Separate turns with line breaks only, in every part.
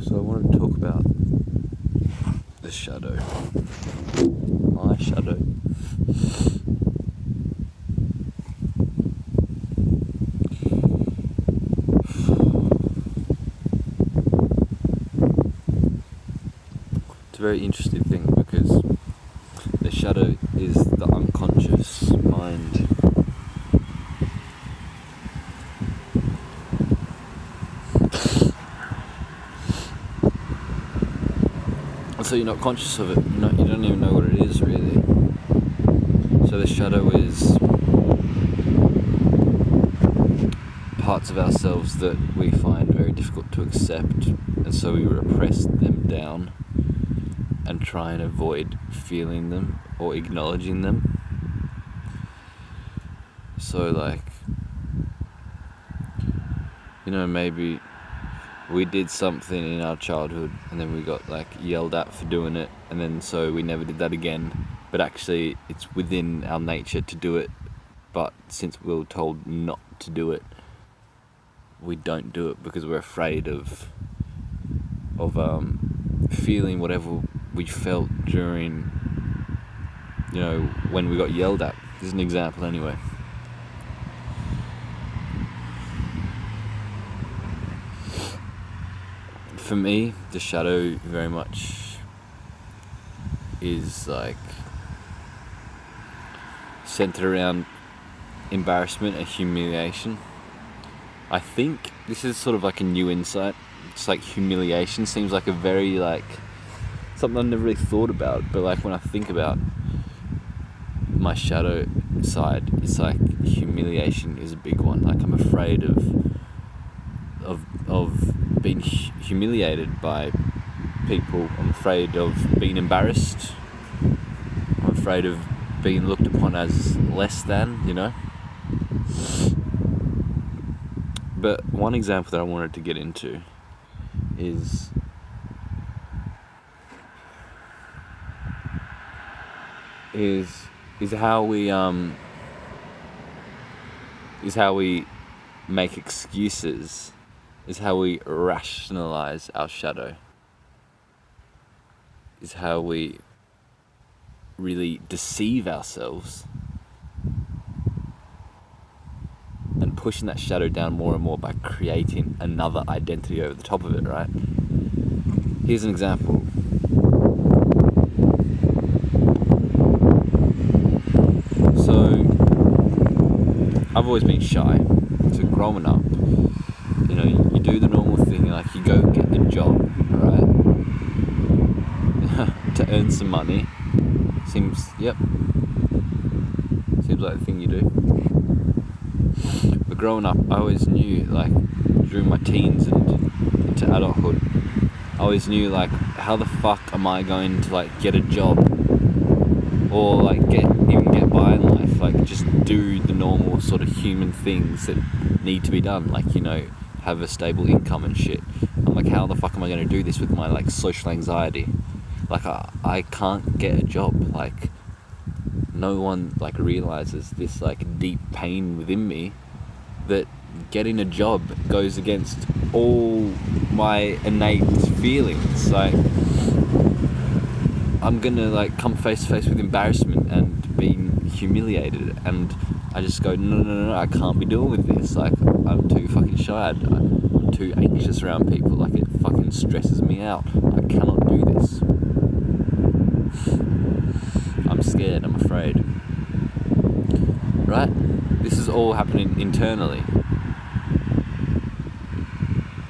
So I wanted to talk about the shadow. My shadow. It's a very interesting thing because the shadow is the unconscious mind. So you're not conscious of it, you don't even know what it is really. So the shadow is parts of ourselves that we find very difficult to accept, and so we repress them down and try and avoid feeling them or acknowledging them. So maybe we did something in our childhood and then we got yelled at for doing it, and then so we never did that again, but actually it's within our nature to do it, but since we were told not to do it, we don't do it because we're afraid of feeling whatever we felt during when we got yelled at. This is an example anyway. For me, the shadow very much is centered around embarrassment and humiliation. I think this is sort of a new insight. It's humiliation seems like a very something I've never really thought about, but when I think about my shadow side, it's humiliation is a big one. I'm afraid of being humiliated by people. I'm afraid of being embarrassed. I'm afraid of being looked upon as less than, But one example that I wanted to get into is how we make excuses, is how we rationalize our shadow, is how we really deceive ourselves and pushing that shadow down more and more by creating another identity over the top of it, right? Here's an example. So, I've always been shy. So growing up, you do the normal thing, you go get a job, right? To earn some money. Seems like the thing you do. But growing up, I always knew, during my teens and into adulthood, I always knew, how the fuck am I going to, get a job? Or, get by in life, just do the normal sort of human things that need to be done, have a stable income and shit. I'm how the fuck am I going to do this with my, social anxiety? I can't get a job, no one, realizes this, deep pain within me that getting a job goes against all my innate feelings. I'm gonna come face to face with embarrassment and being humiliated, and I just go, no, I can't be dealing with this. I'm too fucking shy. I'm too anxious around people. It fucking stresses me out. I cannot do this. I'm scared. I'm afraid. Right? This is all happening internally.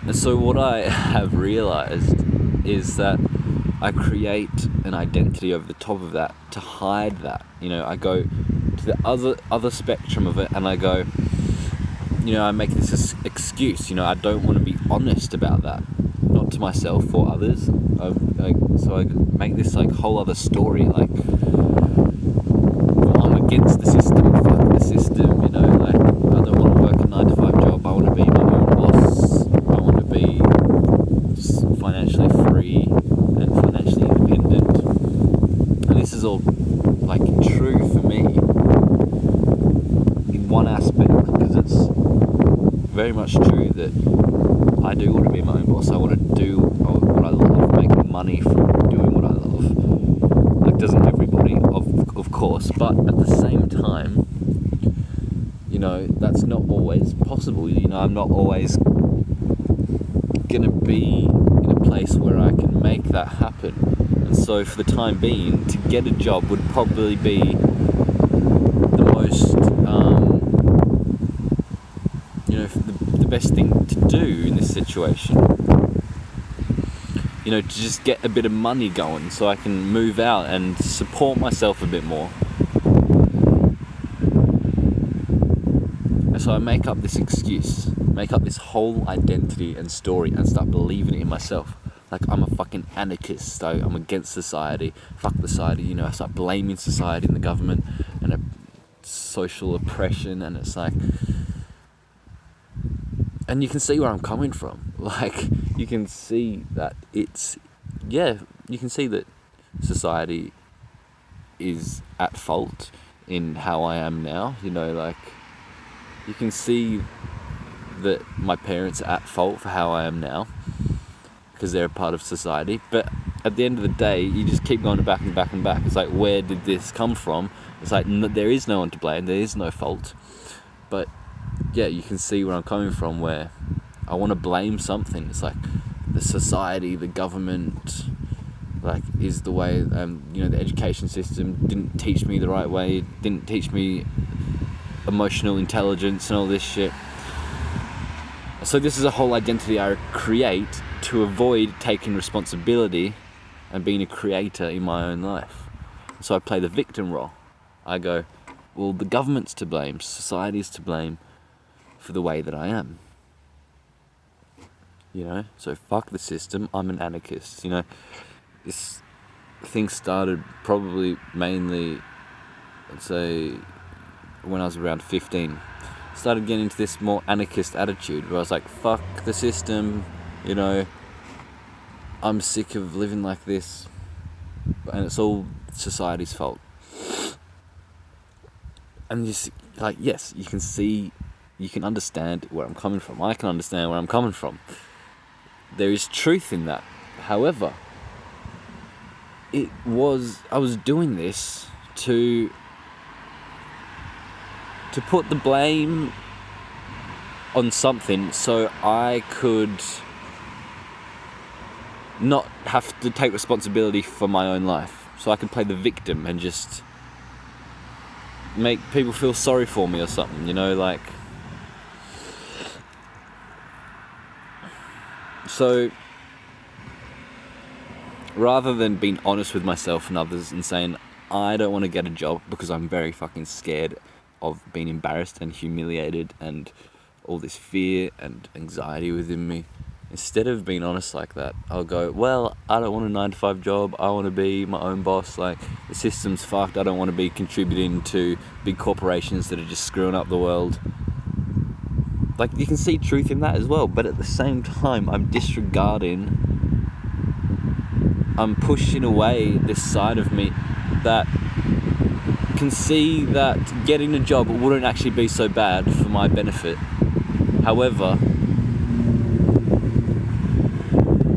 And so what I have realized is that I create an identity over the top of that to hide that. I go to the other spectrum of it, and I go, I make this excuse. I don't want to be honest about that, not to myself or others. So I make this whole other story. I'm against the system. Fuck the system. I don't want to work a 9-to-5 job. I want to be my own boss. I want to be financially free and financially independent. And this is all true for me in one aspect, because it's very much true that I do want to be my own boss. I want to do what I love, making money from doing what I love. Like, doesn't everybody, of course, but at the same time, you know, that's not always possible. You know, I'm not always gonna be in a place where I can make that happen. And so for the time being, to get a job would probably be the most, you know, the best thing to do in this situation. You know, to just get a bit of money going so I can move out and support myself a bit more. And so I make up this excuse, make up this whole identity and story, and start believing it in myself. Like, I'm a fucking anarchist, I'm against society, fuck society, you know. I start blaming society and the government and social oppression, and it's like, and you can see where I'm coming from. Like, you can see that you can see that society is at fault in how I am now, you know. Like, you can see that my parents are at fault for how I am now because they're a part of society. But at the end of the day, you just keep going back and back and back. It's like, where did this come from? It's like, there is no one to blame, there is no fault. But yeah, you can see where I'm coming from, where I want to blame something. It's like the society, the government, like, is the way, you know, the education system didn't teach me the right way, didn't teach me emotional intelligence and all this shit. So this is a whole identity I create to avoid taking responsibility and being a creator in my own life. So I play the victim role. I go, well, the government's to blame, society's to blame for the way that I am. You know, so fuck the system, I'm an anarchist. You know, this thing started probably mainly, let's say, when I was around 15. Started getting into this more anarchist attitude where I was like, fuck the system, you know, I'm sick of living like this, and it's all society's fault. And just like, yes, you can see, you can understand where I'm coming from. I can understand where I'm coming from. There is truth in that. However, I was doing this to put the blame on something so I could not have to take responsibility for my own life. So I could play the victim and just make people feel sorry for me or something, you know, like. So rather than being honest with myself and others and saying, I don't want to get a job because I'm very fucking scared of being embarrassed and humiliated and all this fear and anxiety within me, instead of being honest like that, I'll go, well, I don't want a 9-to-5 job, I want to be my own boss, like, the system's fucked, I don't want to be contributing to big corporations that are just screwing up the world. Like, you can see truth in that as well, but at the same time, I'm pushing away this side of me that can see that getting a job wouldn't actually be so bad for my benefit. However,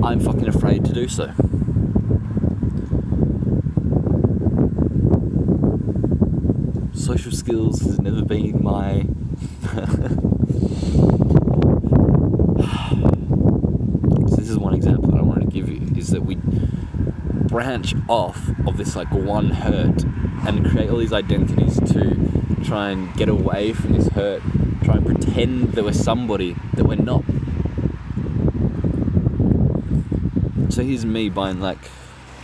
I'm fucking afraid to do so. Social skills has never been my So this is one example that I wanted to give you, is that we branch off of this like one hurt and create all these identities to try and get away from this hurt, try and pretend that we're somebody that we're not. So here's me buying like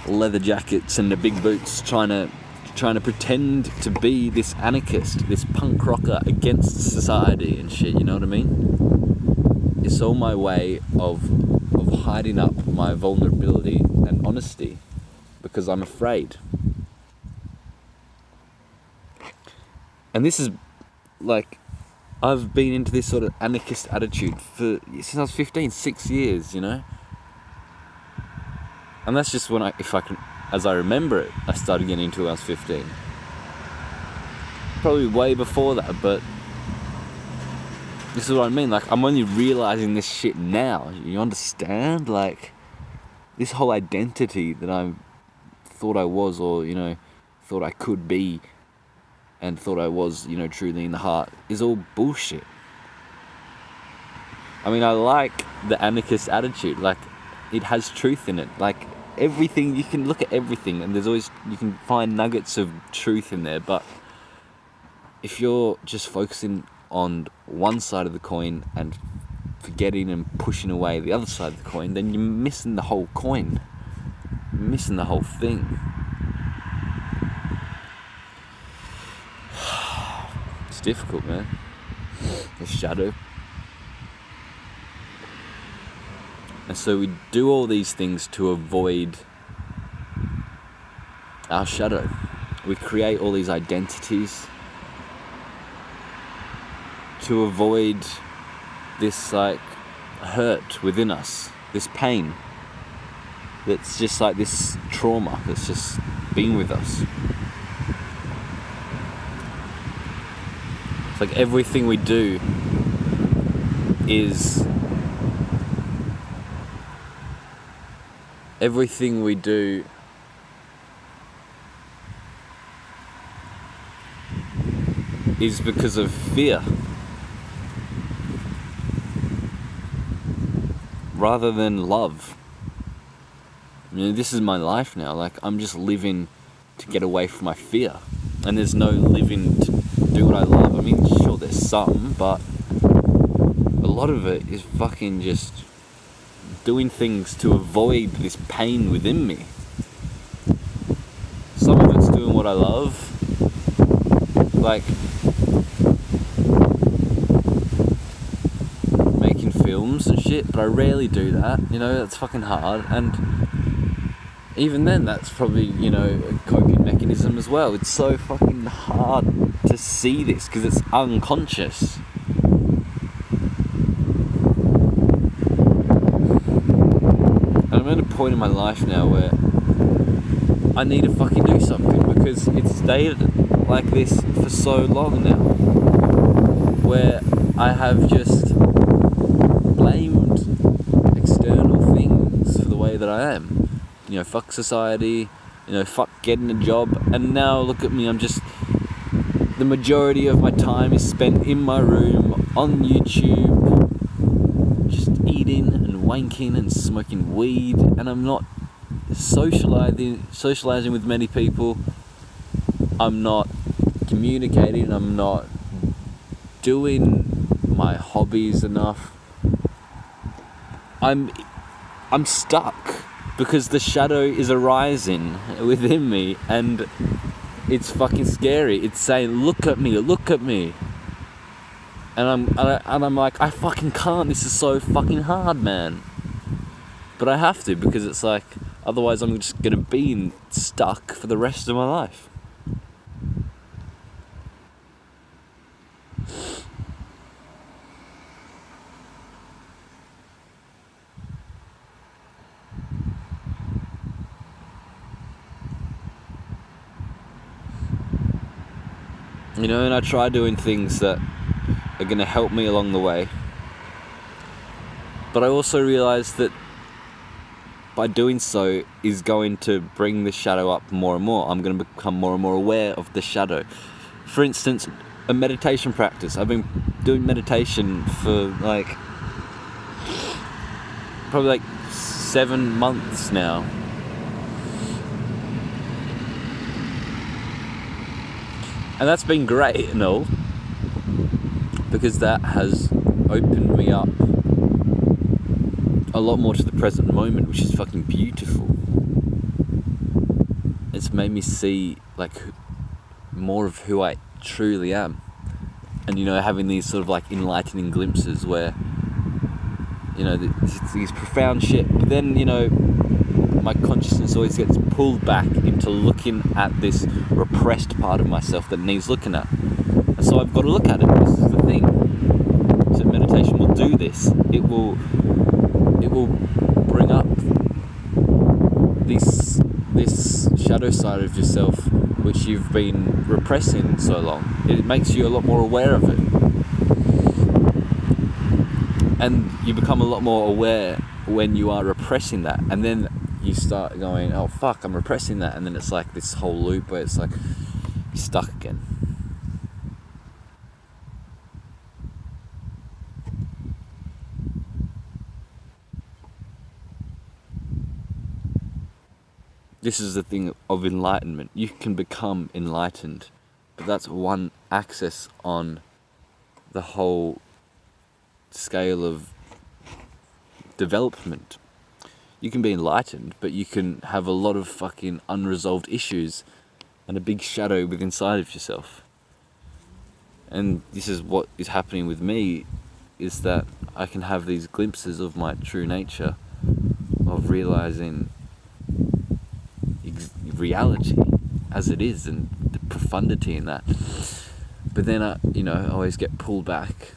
leather jackets and the big boots, trying to pretend to be this anarchist, this punk rocker against society and shit, you know what I mean? It's all my way of hiding up my vulnerability and honesty because I'm afraid. And this is like, I've been into this sort of anarchist attitude since I was 15, 6 years, you know? And that's just when as I remember it, I started getting into it when I was 15. Probably way before that, but This is what I mean. Like, I'm only realizing this shit now. You understand? Like, this whole identity that I thought I was, or, you know, thought I could be, and thought I was, you know, truly in the heart, is all bullshit. I mean, I like the anarchist attitude. Like, it has truth in it. Like, everything, you can look at everything, and there's always, you can find nuggets of truth in there, but if you're just focusing on one side of the coin and forgetting and pushing away the other side of the coin, then you're missing the whole coin. You're missing the whole thing. It's difficult, man. The shadow. And so we do all these things to avoid our shadow. We create all these identities to avoid this, like, hurt within us, this pain that's just like this trauma that's just been with us. It's like everything we do is because of fear, rather than love. I mean, this is my life now. Like, I'm just living to get away from my fear, and there's no living to do what I love. I mean, sure, there's some, but a lot of it is fucking just doing things to avoid this pain within me. Some of it's doing what I love, like making films and shit, but I rarely do that, you know. That's fucking hard, and even then, that's probably, you know, a coping mechanism as well. It's so fucking hard to see this because it's unconscious. And I'm at a point in my life now where I need to fucking do something, because it's stayed like this for so long now, where I have just blamed external things for the way that I am. You know, fuck society, you know, fuck getting a job, and now look at me, I'm just, the majority of my time is spent in my room, on YouTube, just eating and wanking and smoking weed, and I'm not socializing with many people, I'm not communicating, I'm not doing my hobbies enough, I'm stuck. Because the shadow is arising within me, and it's fucking scary. It's saying, look at me, look at me. And I'm like, I fucking can't, this is so fucking hard, man. But I have to, because it's like, otherwise I'm just gonna be stuck for the rest of my life. You know, and I try doing things that are going to help me along the way. But I also realise that by doing so is going to bring the shadow up more and more. I'm going to become more and more aware of the shadow. For instance, a meditation practice. I've been doing meditation for probably 7 months now. And that's been great and all, because that has opened me up a lot more to the present moment, which is fucking beautiful. It's made me see more of who I truly am, and you know, having these sort of enlightening glimpses where, you know, these profound shit, but then, you know, my consciousness always gets pulled back into looking at this repressed part of myself that needs looking at. And so I've got to look at it. This is the thing. So meditation will do this. It will bring up this shadow side of yourself which you've been repressing so long. It makes you a lot more aware of it. And you become a lot more aware when you are repressing that, and then you start going, oh fuck, I'm repressing that, and then it's like this whole loop where it's like you're stuck again. This is the thing of enlightenment. You can become enlightened, but that's one axis on the whole scale of development. You can be enlightened, but you can have a lot of fucking unresolved issues and a big shadow within inside of yourself. And this is what is happening with me, is that I can have these glimpses of my true nature, of realizing reality as it is and the profundity in that. But then I always get pulled back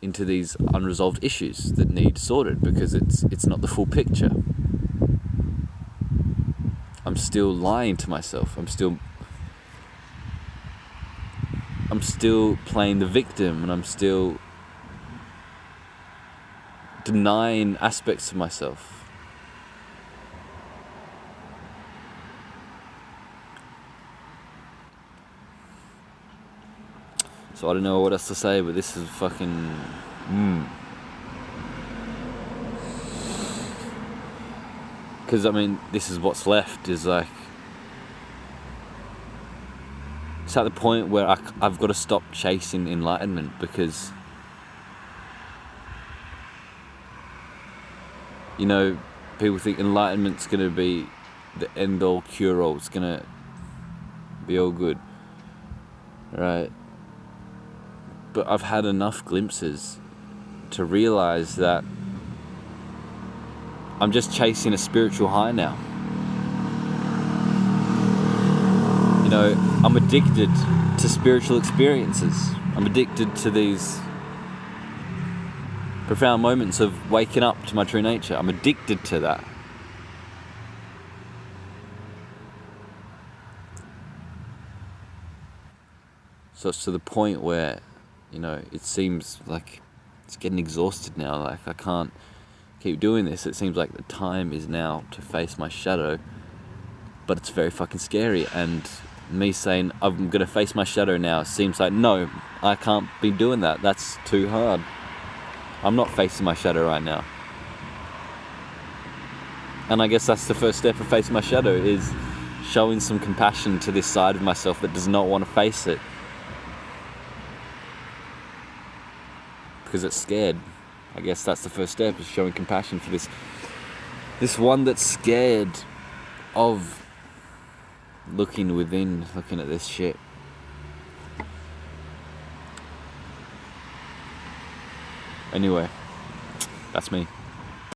into these unresolved issues that need sorted because it's not the full picture. I'm still lying to myself. I'm still playing the victim, and I'm still denying aspects of myself. So I don't know what else to say, but this is fucking... Because, I mean, this is what's left, is like... It's at the point where I've got to stop chasing enlightenment, because... people think enlightenment's going to be the end-all, cure-all. It's going to be all good. Right? But I've had enough glimpses to realize that I'm just chasing a spiritual high now. I'm addicted to spiritual experiences. I'm addicted to these profound moments of waking up to my true nature. I'm addicted to that. So it's to the point where, it seems like it's getting exhausted now. Like I can't keep doing this. It seems like the time is now to face my shadow, but it's very fucking scary. And me saying I'm gonna face my shadow now seems like, no, I can't be doing that. That's too hard. I'm not facing my shadow right now. And I guess that's the first step of facing my shadow, is showing some compassion to this side of myself that does not want to face it. Because it's scared. I guess that's the first step, is showing compassion for this one that's scared of looking within, looking at this shit. Anyway, that's me.